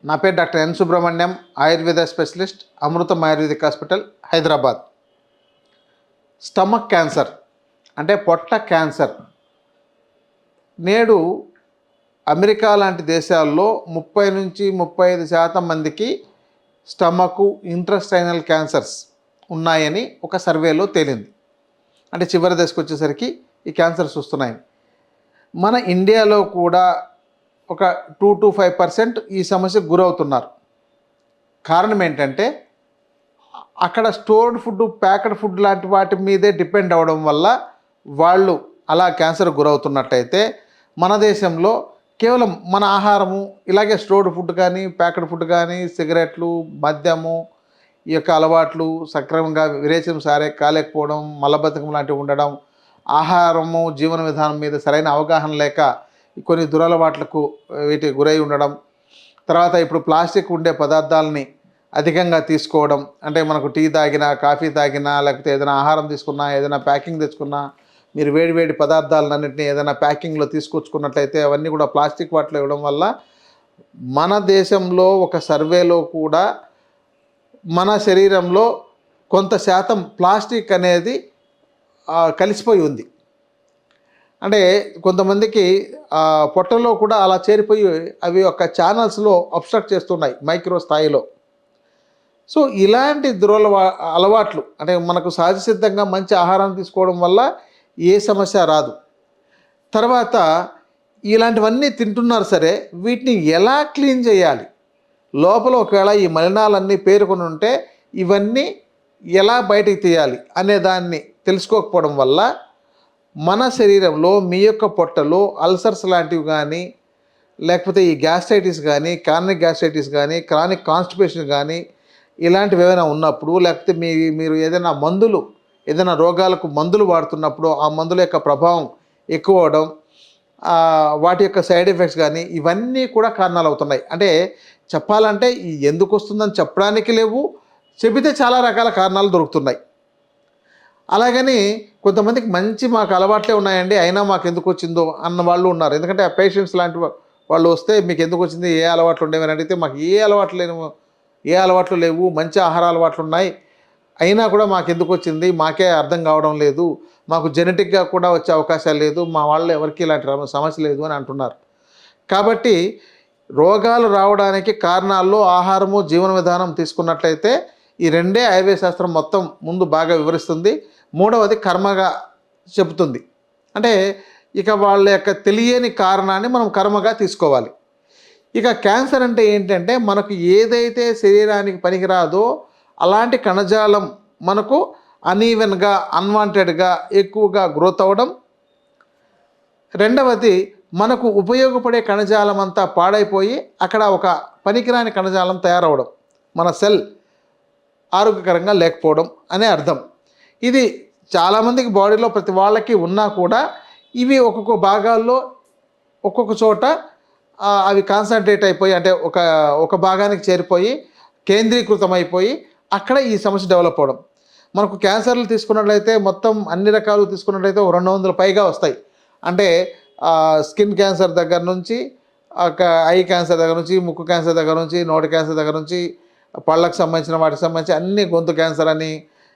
నా పేరు doctor N Subrahmanyam, ayurveda specialist, Amrutham ayurvedic hospital, Hyderabad. Stomach cancer అంటే పొట్ట క్యాన్సర్ నేడు అమెరికా లాంటి దేశాల్లో 30-35% మందికి స్టమకు ఇంట్రస్టైనల్ క్యాన్సర్స్ ఉన్నాయని ఒక సర్వేలో తేలింది. అంటే చివరి దశకు వచ్చేసరికి ఈ క్యాన్సర్స్ వస్తున్నాయి. మన ఇండియాలో కూడా ఒక 2-5% ఈ సమస్యకు గురవుతున్నారు. కారణం ఏంటంటే అక్కడ స్టోర్డ్ ఫుడ్, ప్యాకెడ్ ఫుడ్ లాంటి వాటి మీదే డిపెండ్ అవ్వడం వల్ల వాళ్ళు అలా క్యాన్సర్ గురవుతున్నట్టయితే, మన దేశంలో కేవలం మన ఆహారము ఇలాగే స్టోర్డ్ ఫుడ్ కానీ, ప్యాకెడ్ ఫుడ్ కానీ, సిగరెట్లు, మద్యము, ఈ యొక్క అలవాట్లు, సక్రమంగా విరేచనం కాలేకపోవడం, మలబద్ధకం లాంటివి ఉండడం, ఆహారము జీవన విధానం మీద సరైన అవగాహన లేక కొన్ని దురలవాట్లకు వీటికి గురై ఉండడం, తర్వాత ఇప్పుడు ప్లాస్టిక్ ఉండే పదార్థాలని అధికంగా తీసుకోవడం, అంటే మనకు టీ తాగినా, కాఫీ తాగినా, లేకపోతే ఏదైనా ఆహారం తీసుకున్నా, ఏదైనా ప్యాకింగ్ తెచ్చుకున్నా, మీరు వేడి పదార్థాలన్నింటినీ ఏదైనా ప్యాకింగ్లో తీసుకొచ్చుకున్నట్లయితే అవన్నీ కూడా ప్లాస్టిక్ వాటిలో ఇవ్వడం వల్ల మన దేశంలో ఒక సర్వేలో కూడా మన శరీరంలో కొంత శాతం ప్లాస్టిక్ అనేది కలిసిపోయి ఉంది. అంటే కొంతమందికి పొట్టలో కూడా అలా చేరిపోయి అవి ఒక ఛానల్స్లో అబ్స్ట్రక్ట్ చేస్తున్నాయి మైక్రో స్థాయిలో. సో ఇలాంటి అలవాట్లు అంటే మనకు సహజసిద్ధంగా మంచి ఆహారం తీసుకోవడం వల్ల ఏ సమస్య రాదు. తర్వాత ఇలాంటివన్నీ తింటున్నారు సరే, వీటిని ఎలా క్లీన్ చేయాలి, లోపల ఒకవేళ ఈ మలినాలన్నీ పేరుకొని ఉంటే ఇవన్నీ ఎలా బయటికి తీయాలి అనే దాన్ని తెలుసుకోకపోవడం వల్ల మన శరీరంలో మీ యొక్క పొట్టలో అల్సర్స్ లాంటివి కానీ, లేకపోతే ఈ గ్యాస్ట్రైటిస్ కానీ, కార్నిక్ గ్యాస్ట్రైటిస్ కానీ, క్రానిక్ కాన్స్టిపేషన్ కానీ ఇలాంటివి ఏమైనా ఉన్నప్పుడు, లేకపోతే మీరు ఏదైనా రోగాలకు మందులు వాడుతున్నప్పుడు ఆ మందుల యొక్క ప్రభావం ఎక్కువ అవడం, వాటి యొక్క సైడ్ ఎఫెక్ట్స్ కానీ ఇవన్నీ కూడా కారణాలు అవుతున్నాయి. అంటే చెప్పాలంటే ఎందుకు వస్తుందని చెప్పడానికి లేవు, చెబితే చాలా రకాల కారణాలు దొరుకుతున్నాయి. అలాగని కొంతమందికి మంచి మాకు అలవాట్లే ఉన్నాయండి, అయినా మాకు ఎందుకు వచ్చిందో అన్న వాళ్ళు ఉన్నారు. ఎందుకంటే ఆ పేషెంట్స్ లాంటి వాళ్ళు వస్తే మీకు ఎందుకు వచ్చింది, ఏ అలవాట్లు ఉండేవని అడిగితే మాకు ఏ అలవాట్లు లేవు, మంచి ఆహార అలవాట్లు ఉన్నాయి, అయినా కూడా మాకు ఎందుకు వచ్చింది మాకే అర్థం కావడం లేదు, మాకు జెనెటిక్గా కూడా వచ్చే అవకాశాలు లేదు, మా వాళ్ళు ఎవరికి ఇలాంటి సమస్య లేదు అని అంటున్నారు. కాబట్టి రోగాలు రావడానికి కారణాల్లో ఆహారము, జీవన విధానం తీసుకున్నట్లయితే ఈ రెండే ఆయుర్వేద శాస్త్రం మొత్తం ముందు బాగా వివరిస్తుంది. మూడవది కర్మగా చెబుతుంది. అంటే ఇక వాళ్ళ యొక్క తెలియని కారణాన్ని మనం కర్మగా తీసుకోవాలి. ఇక క్యాన్సర్ అంటే ఏంటంటే మనకు ఏదైతే శరీరానికి పనికిరాదో అలాంటి కణజాలం మనకు అనీవెన్గా, అన్వాంటెడ్గా ఎక్కువగా గ్రోత్ అవ్వడం. రెండవది మనకు ఉపయోగపడే కణజాలం అంతా పాడైపోయి అక్కడ ఒక పనికిరాని కణజాలం తయారవడం, మన సెల్ ఆరోగ్యకరంగా లేకపోవడం అనే అర్థం. ఇది చాలామందికి బాడీలో ప్రతి వాళ్ళకి ఉన్నా కూడా ఇవి ఒక్కొక్క భాగాల్లో ఒక్కొక్క చోట అవి కాన్సన్ట్రేట్ అయిపోయి, అంటే ఒక భాగానికి చేరిపోయి కేంద్రీకృతం అయిపోయి అక్కడ ఈ సమస్య డెవలప్ అవ్వడం. మనకు క్యాన్సర్లు తీసుకున్నట్లయితే మొత్తం అన్ని రకాలు తీసుకున్నట్లయితే 200 పైగా వస్తాయి. అంటే స్కిన్ క్యాన్సర్ దగ్గర నుంచి, ఐ క్యాన్సర్ దగ్గర నుంచి, ముక్కు క్యాన్సర్ దగ్గర నుంచి, నోటి క్యాన్సర్ దగ్గర నుంచి, పళ్ళకు సంబంధించిన వాటికి సంబంధించి అన్ని, గొంతు క్యాన్సర్ అని,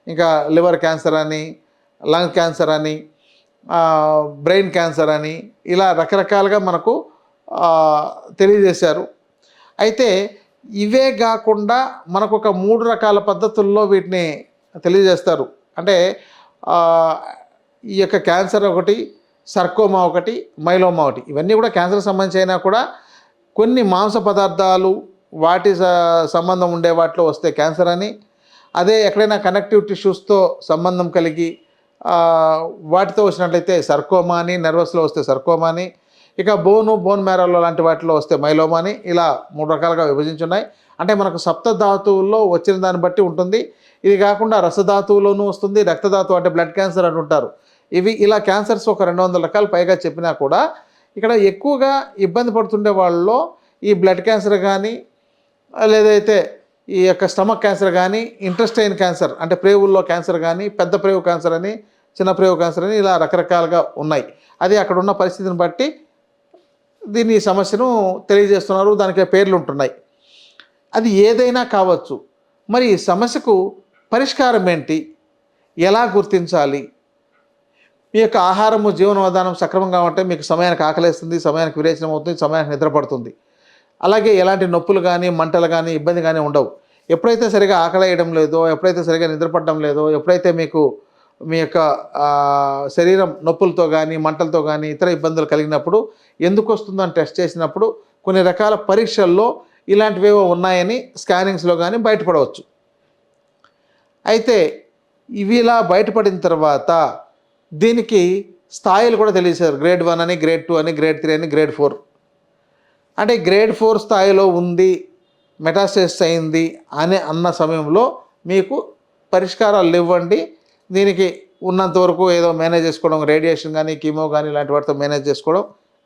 ఇంకా లివర్ క్యాన్సర్ అని, లంగ్ క్యాన్సర్ అని, బ్రెయిన్ క్యాన్సర్ అని, ఇలా రకరకాలుగా మనకు తెలియజేశారు. అయితే ఇవే కాకుండా మనకు ఒక 3 రకాల పద్ధతుల్లో వీటిని తెలియజేస్తారు. అంటే ఈ యొక్క క్యాన్సర్ ఒకటి, సర్కోమా ఒకటి, మైలోమా ఒకటి, ఇవన్నీ కూడా క్యాన్సర్ సంబంధించి అయినా కూడా కొన్ని మాంస పదార్థాలు వాటి సంబంధం ఉండే వాటిలో వస్తే క్యాన్సర్ అని, అదే ఎక్కడైనా కనెక్టివ్ టిష్యూస్తో సంబంధం కలిగి వాటితో వచ్చినట్లయితే సర్కోమా అని, నర్వస్లో వస్తే సర్కోమా అని, ఇక బోన్ మ్యారోలో లాంటి వాటిలో వస్తే మైలోమా అని, ఇలా 3 రకాలుగా విభజించున్నాయి. అంటే మనకు సప్తధాతువుల్లో వచ్చిన దాన్ని బట్టి ఉంటుంది. ఇది కాకుండా రసధాతువులోనూ వస్తుంది, రక్తధాతువు అంటే బ్లడ్ క్యాన్సర్ అని ఉంటారు. ఇలా క్యాన్సర్స్ ఒక 200 రకాలు పైగా చెప్పినా కూడా ఇక్కడ ఎక్కువగా ఇబ్బంది పడుతుండే వాళ్ళలో ఈ బ్లడ్ క్యాన్సర్ కానీ, లేదైతే ఈ యొక్క స్టమక్ క్యాన్సర్ కానీ, ఇంటెస్టైన్ క్యాన్సర్ అంటే ప్రేవుల్లో క్యాన్సర్ కానీ, పెద్ద ప్రేవు క్యాన్సర్ అని, చిన్న ప్రేవు క్యాన్సర్ అని, ఇలా రకరకాలుగా ఉన్నాయి. అది అక్కడ ఉన్న పరిస్థితిని బట్టి దీన్ని సమస్యను తెలియజేస్తున్నారు, దానికి పేర్లు ఉంటున్నాయి. అది ఏదైనా కావచ్చు. మరి ఈ సమస్యకు పరిష్కారం ఏంటి? ఎలా గుర్తించాలి? మీ యొక్క ఆహారము, జీవన విధానం సక్రమంగా ఉంటే మీకు సమయానికి ఆకలేస్తుంది, సమయానికి విరేచనం అవుతుంది, సమయానికి నిద్ర పడుతుంది. అలాగే ఎలాంటి నొప్పులు కానీ, మంటలు కానీ, ఇబ్బంది కానీ ఉండవు. ఎప్పుడైతే సరిగ్గా ఆకలేయడం లేదో, ఎప్పుడైతే సరిగ్గా నిద్రపట్టడం లేదో, ఎప్పుడైతే మీకు మీ యొక్క శరీరం నొప్పులతో కానీ, మంటలతో కానీ, ఇతర ఇబ్బందులు కలిగినప్పుడు ఎందుకు వస్తుందని టెస్ట్ చేసినప్పుడు కొన్ని రకాల పరీక్షల్లో ఇలాంటివేవో ఉన్నాయని స్కానింగ్స్లో కానీ బయటపడవచ్చు. అయితే ఇవి ఇలా బయటపడిన తర్వాత దీనికి స్థాయిలు కూడా తెలియజేశారు. గ్రేడ్ 1 అని, గ్రేడ్ 2 అని, గ్రేడ్ 3 అని, గ్రేడ్ 4. అంటే గ్రేడ్ 4 స్థాయిలో ఉంది, మెటాస్టేసిస్ అయింది అన్న సమయంలో మీకు పరిష్కారాలు ఇవ్వండి. దీనికి ఉన్నంత వరకు ఏదో మేనేజ్ చేసుకోవడం, రేడియేషన్ కానీ, కీమో కానీ ఇలాంటి వాటితో మేనేజ్ చేసుకోవడం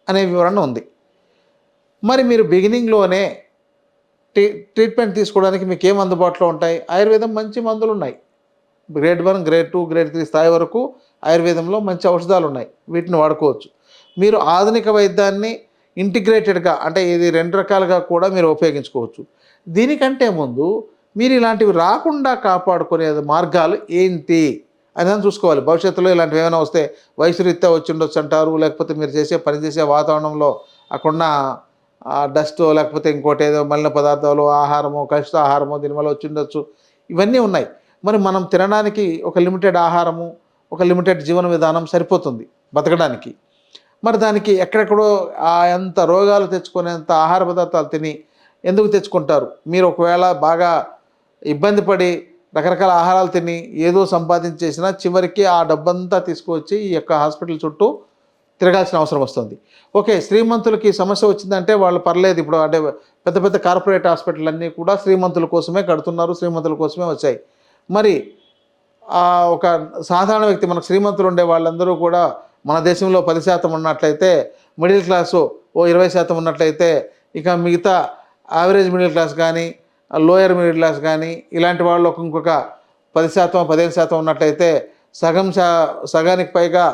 అనే వివరణ ఉంది. మరి మీరు బిగినింగ్లోనే ట్రీట్మెంట్ తీసుకోవడానికి మీకు ఏం అందుబాటులో ఉంటాయి? ఆయుర్వేదం మంచి మందులు ఉన్నాయి. గ్రేడ్ 1, గ్రేడ్ 2, గ్రేడ్ 3 స్థాయి వరకు ఆయుర్వేదంలో మంచి ఔషధాలు ఉన్నాయి. వీటిని వాడుకోవచ్చు. మీరు ఆధునిక వైద్యాన్ని ఇంటిగ్రేటెడ్గా, అంటే ఇది 2 రకాలుగా కూడా మీరు ఉపయోగించుకోవచ్చు. దీనికంటే ముందు మీరు ఇలాంటివి రాకుండా కాపాడుకునే మార్గాలు ఏంటి అని చూసుకోవాలి. భవిష్యత్తులో ఇలాంటివి ఏమైనా వస్తే వయసు రీత్యా వచ్చి ఉండొచ్చు అంటారు, లేకపోతే మీరు పనిచేసే వాతావరణంలో అక్కడున్న డస్టో, లేకపోతే ఇంకోటి ఏదో మలిన పదార్థాలు, ఆహారము, కలుషిత ఆహారము దీనివల్ల వచ్చి ఉండొచ్చు. ఇవన్నీ ఉన్నాయి. మరి మనం తినడానికి ఒక లిమిటెడ్ ఆహారము, ఒక లిమిటెడ్ జీవన విధానం సరిపోతుంది బతకడానికి. మరి దానికి ఎక్కడెక్కడో ఎంత రోగాలు తెచ్చుకునేంత ఆహార పదార్థాలు తిని ఎందుకు తెచ్చుకుంటారు? మీరు ఒకవేళ బాగా ఇబ్బంది పడి రకరకాల ఆహారాలు తిని ఏదో సంపాదించేసినా చివరికి ఆ డబ్బంతా తీసుకువచ్చి ఈ యొక్క హాస్పిటల్ చుట్టూ తిరగాల్సిన అవసరం వస్తుంది. ఓకే, శ్రీమంతులకి సమస్య వచ్చిందంటే వాళ్ళు పర్లేదు. ఇప్పుడు అంటే పెద్ద పెద్ద కార్పొరేట్ హాస్పిటల్ అన్నీ కూడా శ్రీమంతుల కోసమే కడుతున్నారు, శ్రీమంతుల కోసమే వచ్చాయి. మరి ఒక సాధారణ వ్యక్తి, మనకు శ్రీమంతులు ఉండే వాళ్ళందరూ కూడా మన దేశంలో 10% ఉన్నట్లయితే, మిడిల్ క్లాసు ఓ 20% ఉన్నట్లయితే, ఇక మిగతా యావరేజ్ మిడిల్ క్లాస్ కానీ, లోయర్ మిడిల్ క్లాస్ కానీ ఇలాంటి వాళ్ళు ఇంకొక 10%, 15% ఉన్నట్లయితే సగానికి పైగా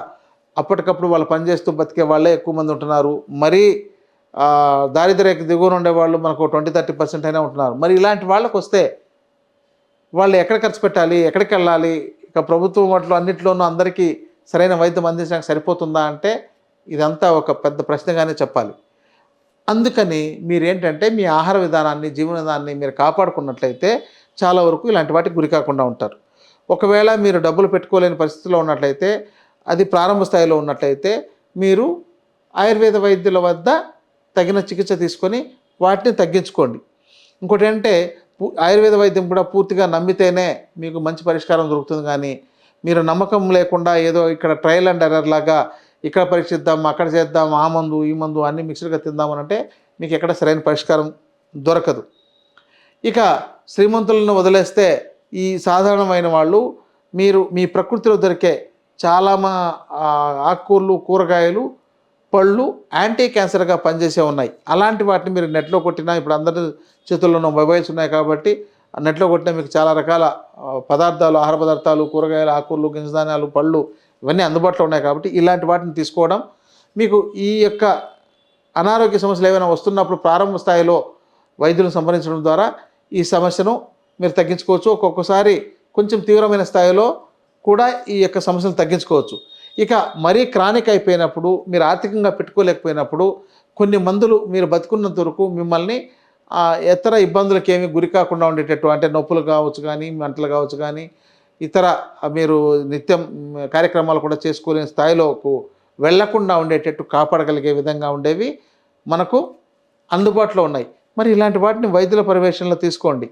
అప్పటికప్పుడు వాళ్ళు పనిచేస్తూ బతికే వాళ్ళే ఎక్కువ మంది ఉంటున్నారు. మరీ దారిద్ర్యకి దిగువన ఉండేవాళ్ళు మనకు 20-30% అయినా ఉంటున్నారు. మరి ఇలాంటి వాళ్ళకు వస్తే వాళ్ళు ఎక్కడ ఖర్చు పెట్టాలి? ఎక్కడికి వెళ్ళాలి? ఇక ప్రభుత్వం వాటిలో అన్నింటిలోనూ అందరికీ సరైన వైద్యం అందించడానికి సరిపోతుందా అంటే ఇదంతా ఒక పెద్ద ప్రశ్నగానే చెప్పాలి. అందుకని మీరేంటంటే మీ ఆహార విధానాన్ని, జీవన విధానాన్ని మీరు కాపాడుకున్నట్లయితే చాలా వరకు ఇలాంటి వాటికి గురి కాకుండా ఉంటారు. ఒకవేళ మీరు డబ్బులు పెట్టుకోలేని పరిస్థితిలో ఉన్నట్లయితే, అది ప్రారంభ స్థాయిలో ఉన్నట్లయితే మీరు ఆయుర్వేద వైద్యుల వద్ద తగిన చికిత్స తీసుకొని వాటిని తగ్గించుకోండి. ఇంకోటి అంటే ఆయుర్వేద వైద్యం కూడా పూర్తిగా నమ్మితేనే మీకు మంచి పరిష్కారం దొరుకుతుంది. కానీ మీరు నమ్మకం లేకుండా ఏదో ఇక్కడ ట్రయల్ అండ్ ఎర్రర్ లాగా ఇక్కడ పరీక్షిద్దాం, అక్కడ చేద్దాం, ఆ మందు ఈ మందు అన్నీ మిక్స్డ్గా తిందామనంటే మీకు ఎక్కడ సరైన పరిష్కారం దొరకదు. ఇక శ్రీమంతులను వదిలేస్తే ఈ సాధారణమైన వాళ్ళు మీరు మీ ప్రకృతిలో దొరికే చాలా ఆకుకూరలు, కూరగాయలు, పళ్ళు యాంటీ క్యాన్సర్గా పనిచేసే ఉన్నాయి. అలాంటి వాటిని మీరు నెట్లో కొట్టినా, ఇప్పుడు అందరి చేతుల్లోనూ మొబైల్స్ ఉన్నాయి కాబట్టి నెట్లో కొట్టినా మీకు చాలా రకాల పదార్థాలు, ఆహార పదార్థాలు, కూరగాయలు, ఆకుకూరలు, గింజధాన్యాలు, పళ్ళు ఇవన్నీ అందుబాటులో ఉన్నాయి కాబట్టి ఇలాంటి వాటిని తీసుకోవడం మీకు ఈ యొక్క అనారోగ్య సమస్యలు ఏమైనా వస్తున్నప్పుడు ప్రారంభ స్థాయిలో వైద్యులను సంప్రదించడం ద్వారా ఈ సమస్యను మీరు తగ్గించుకోవచ్చు. ఒక్కొక్కసారి కొంచెం తీవ్రమైన స్థాయిలో కూడా ఈ యొక్క సమస్యను తగ్గించుకోవచ్చు. ఇక మరీ క్రానిక్ అయిపోయినప్పుడు, మీరు ఆర్థికంగా పెట్టుకోలేకపోయినప్పుడు కొన్ని మందులు మీరు బతుకున్నంత వరకు మిమ్మల్ని ఇతర ఇబ్బందులకు ఏమీ గురి కాకుండా ఉండేటట్టు, అంటే నొప్పులు కావచ్చు కానీ, మంటలు కావచ్చు కానీ, ఇతర మీరు నిత్యం కార్యక్రమాలు కూడా చేసుకోలేని స్థాయిలోకి వెళ్లకుండా ఉండేటట్టు కాపాడగలిగే విధంగా ఉండేవి మనకు అందుబాటులో ఉన్నాయి. మరి ఇలాంటి వాటిని వైద్యుల పర్యవేక్షణలో తీసుకోండి.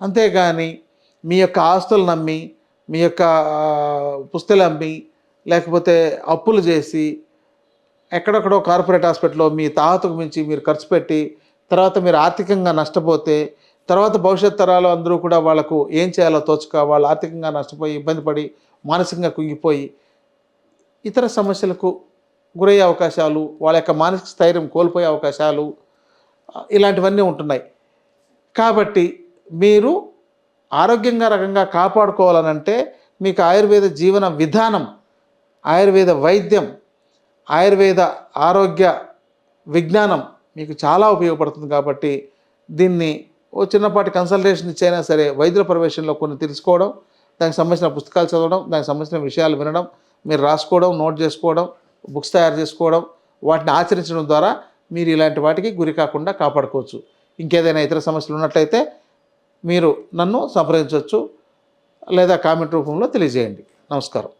అంతేగాని మీ యొక్క ఆస్తులు నమ్మి, మీ యొక్క పుస్తలు అమ్మి, లేకపోతే అప్పులు చేసి ఎక్కడెక్కడో కార్పొరేట్ హాస్పిటల్లో మీ తాహతుకు మించి మీరు ఖర్చు పెట్టి తర్వాత మీరు ఆర్థికంగా నష్టపోతే, తర్వాత భవిష్యత్ తరాలు అందరూ కూడా వాళ్ళకు ఏం చేయాలో తోచక వాళ్ళు ఆర్థికంగా నష్టపోయి, ఇబ్బంది పడి, మానసికంగా కుంగిపోయి ఇతర సమస్యలకు గురయ్యే అవకాశాలు, వాళ్ళ యొక్క మానసిక స్థైర్యం కోల్పోయే అవకాశాలు ఇలాంటివన్నీ ఉంటున్నాయి. కాబట్టి మీరు ఆరోగ్యంగా రకంగా కాపాడుకోవాలనంటే మీకు ఆయుర్వేద జీవన విధానం, ఆయుర్వేద వైద్యం, ఆయుర్వేద ఆరోగ్య విజ్ఞానం మీకు చాలా ఉపయోగపడుతుంది. కాబట్టి దీన్ని ఓ చిన్నపాటి కన్సల్టేషన్ ఇచ్చైనా సరే వైద్యుల ప్రవేశంలో కొన్ని తెలుసుకోవడం, దానికి సంబంధించిన పుస్తకాలు చదవడం, దానికి సంబంధించిన విషయాలు వినడం, మీరు రాసుకోవడం, నోట్ చేసుకోవడం, బుక్స్ తయారు చేసుకోవడం, వాటిని ఆచరించడం ద్వారా మీరు ఇలాంటి వాటికి గురి కాకుండా కాపాడుకోవచ్చు. ఇంకేదైనా ఇతర సమస్యలు ఉన్నట్లయితే మీరు నన్ను సంప్రదించవచ్చు లేదా కామెంట్ రూపంలో తెలియజేయండి. నమస్కారం.